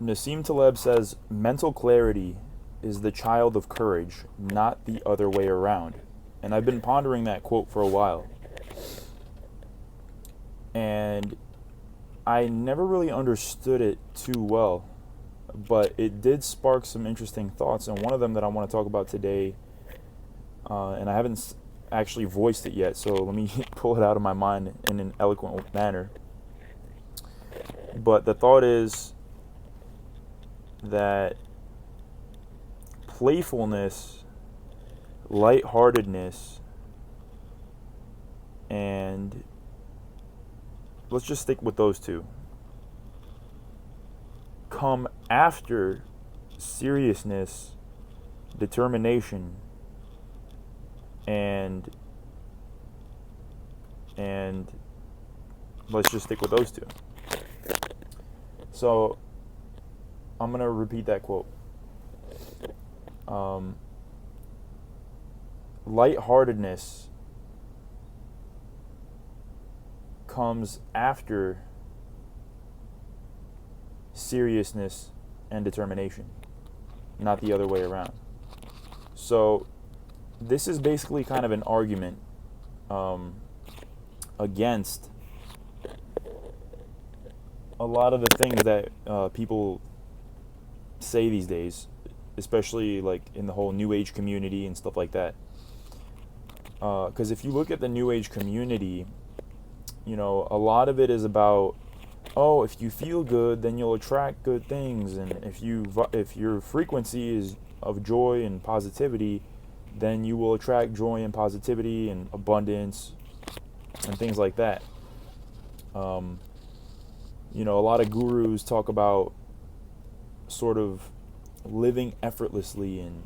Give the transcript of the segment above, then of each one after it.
Nassim Taleb says mental clarity is the child of courage, not the other way around. And I've been pondering that quote for a while. And I never really understood it too well, but it did spark some interesting thoughts. And one of them that I want to talk about today, and I haven't actually voiced it yet, so let me pull it out of my mind in an eloquent manner. But the thought is that playfulness, lightheartedness, and let's just stick with those two, come after seriousness, determination, and let's just stick with those two. So I'm going to repeat that quote. Lightheartedness comes after seriousness and determination, not the other way around. So this is basically kind of an argument against a lot of the things that people say these days, especially like in the whole New Age community and stuff like that. Because if you look at the New Age community, you know, a lot of it is about, oh, if you feel good, then you'll attract good things, and if your frequency is of joy and positivity, then you will attract joy and positivity and abundance and things like that. You know, a lot of gurus talk about sort of living effortlessly and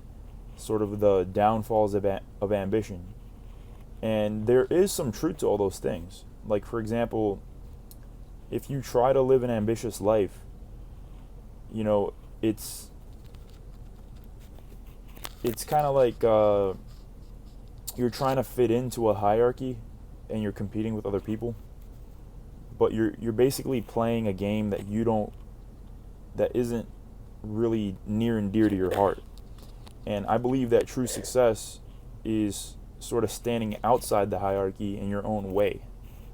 sort of the downfalls of ambition. And there is some truth to all those things. Like, for example, if you try to live an ambitious life, you know, it's kind of like you're trying to fit into a hierarchy and you're competing with other people, but you're basically playing a game that isn't really near and dear to your heart. And I believe that true success is sort of standing outside the hierarchy in your own way,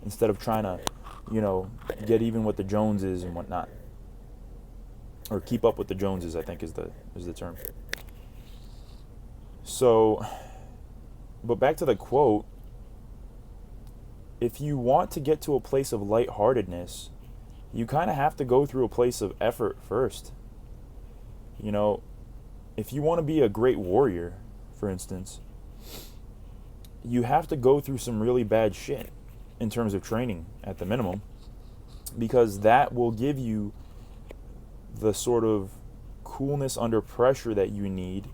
instead of trying to, you know, get even with the Joneses and whatnot, or keep up with the Joneses, I think is the term. So, but back to the quote, if you want to get to a place of lightheartedness, you kind of have to go through a place of effort first. You know, if you want to be a great warrior, for instance, you have to go through some really bad shit in terms of training at the minimum, because that will give you the sort of coolness under pressure that you need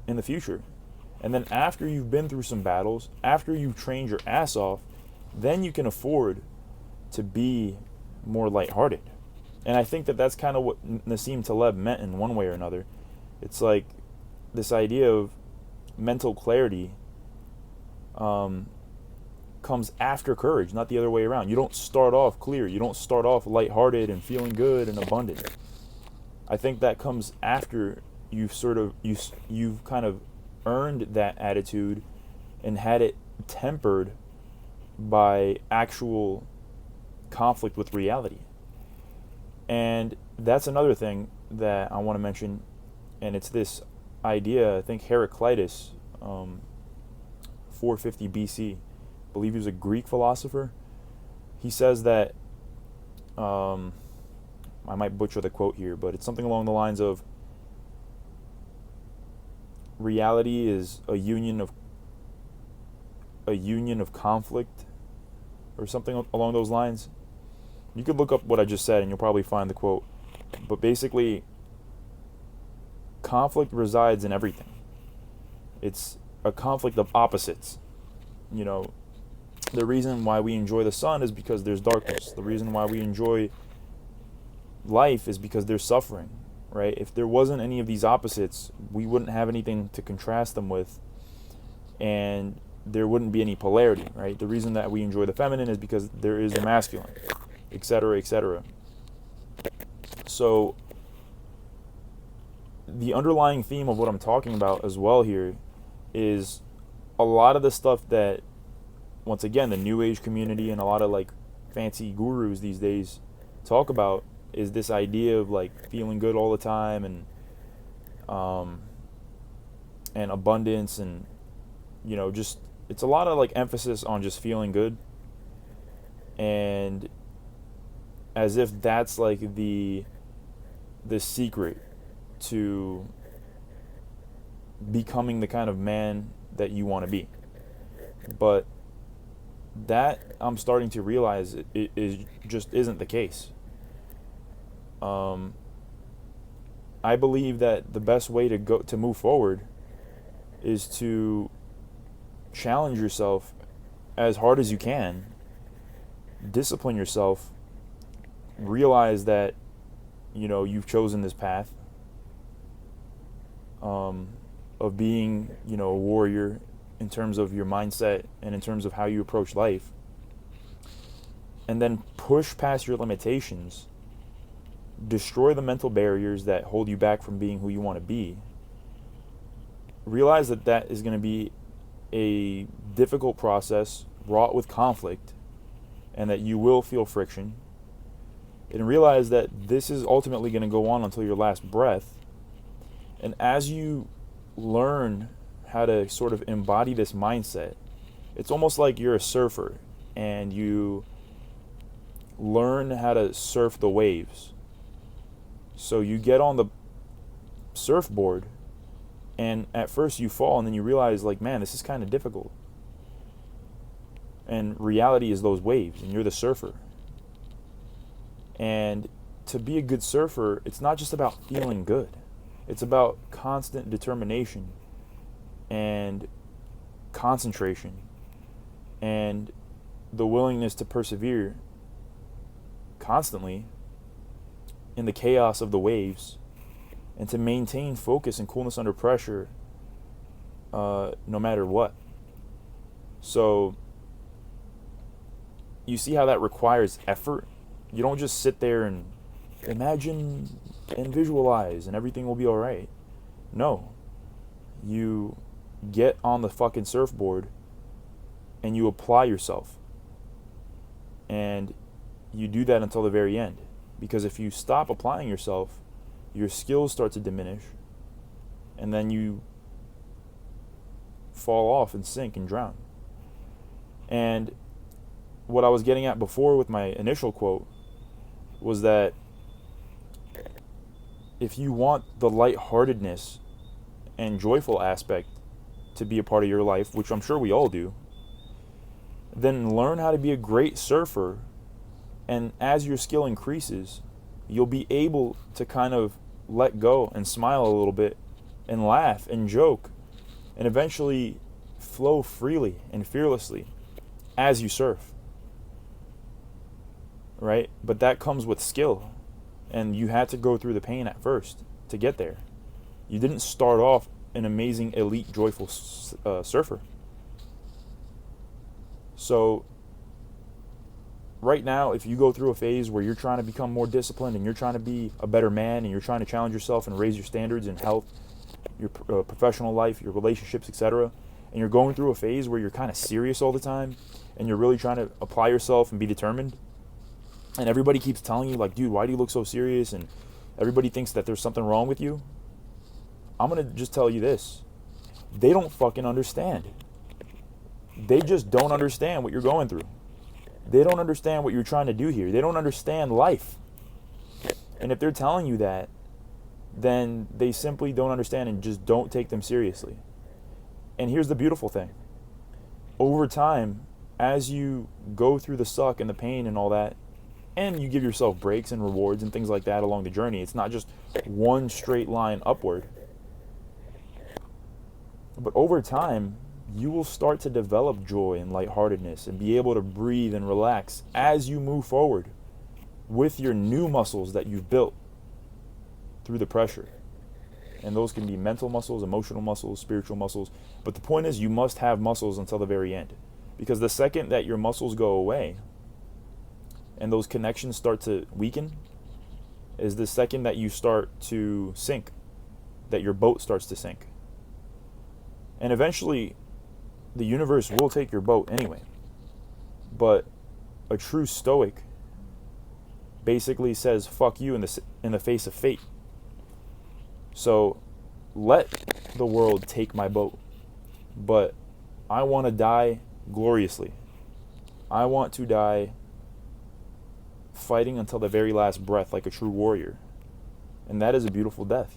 in the future. And then after you've been through some battles, after you've trained your ass off, then you can afford to be more lighthearted. And I think that that's kind of what Nassim Taleb meant in one way or another. It's like this idea of mental clarity comes after courage, not the other way around. You don't start off clear. You don't start off lighthearted and feeling good and abundant. I think that comes after you've kind of earned that attitude and had it tempered by actual conflict with reality. And that's another thing that I want to mention, and it's this idea. I think Heraclitus, 450 BC, I believe he was a Greek philosopher. He says that, I might butcher the quote here, but it's something along the lines of, reality is a union of conflict, or something along those lines. You could look up what I just said and you'll probably find the quote. But basically, conflict resides in everything. It's a conflict of opposites. You know, the reason why we enjoy the sun is because there's darkness. The reason why we enjoy life is because there's suffering, right? If there wasn't any of these opposites, we wouldn't have anything to contrast them with, and there wouldn't be any polarity, right? The reason that we enjoy the feminine is because there is a masculine, etc., etc. So the underlying theme of what I'm talking about as well here is a lot of the stuff that, once again, the new age community and a lot of like fancy gurus these days talk about is this idea of like feeling good all the time and abundance, and just, it's a lot of like emphasis on just feeling good, and as if that's like the secret to becoming the kind of man that you want to be. But that, I'm starting to realize, it just isn't the case. I believe that the best way to move forward is to challenge yourself as hard as you can, discipline yourself, realize that you've chosen this path of being a warrior in terms of your mindset and in terms of how you approach life, and then push past your limitations, destroy the mental barriers that hold you back from being who you want to be. Realize that that is going to be a difficult process wrought with conflict, and that you will feel friction, and realize that this is ultimately going to go on until your last breath. And as you learn how to sort of embody this mindset, it's almost like you're a surfer and you learn how to surf the waves. So you get on the surfboard, and at first you fall, and then you realize, like, man, this is kind of difficult. And reality is those waves, and you're the surfer. And to be a good surfer, it's not just about feeling good. It's about constant determination and concentration and the willingness to persevere constantly in the chaos of the waves, and to maintain focus and coolness under pressure no matter what. So you see how that requires effort? You don't just sit there and imagine and visualize and everything will be all right. No. You get on the fucking surfboard and you apply yourself. And you do that until the very end. Because if you stop applying yourself, your skills start to diminish, and then you fall off and sink and drown. And what I was getting at before with my initial quote was that if you want the lightheartedness and joyful aspect to be a part of your life, which I'm sure we all do, then learn how to be a great surfer, and as your skill increases, you'll be able to kind of let go and smile a little bit and laugh and joke and eventually flow freely and fearlessly as you surf. Right? But that comes with skill, and you had to go through the pain at first to get there. You didn't start off an amazing, elite, joyful surfer. So right now, if you go through a phase where you're trying to become more disciplined and you're trying to be a better man and you're trying to challenge yourself and raise your standards in health, your professional life, your relationships, etc., and you're going through a phase where you're kind of serious all the time and you're really trying to apply yourself and be determined, and everybody keeps telling you, like, dude, why do you look so serious? And everybody thinks that there's something wrong with you. I'm going to just tell you this. They don't fucking understand. They just don't understand what you're going through. They don't understand what you're trying to do here. They don't understand life. And if they're telling you that, then they simply don't understand and just don't take them seriously. And here's the beautiful thing. Over time, as you go through the suck and the pain and all that, and you give yourself breaks and rewards and things like that along the journey, it's not just one straight line upward. But over time, you will start to develop joy and lightheartedness and be able to breathe and relax as you move forward with your new muscles that you've built through the pressure. And those can be mental muscles, emotional muscles, spiritual muscles. But the point is, you must have muscles until the very end. Because the second that your muscles go away and those connections start to weaken is the second that you start to sink. that your boat starts to sink. And eventually, the universe will take your boat anyway. But a true stoic basically says fuck you in the face of fate. So let the world take my boat, but I want to die gloriously. I want to die fighting until the very last breath like a true warrior. And that is a beautiful death.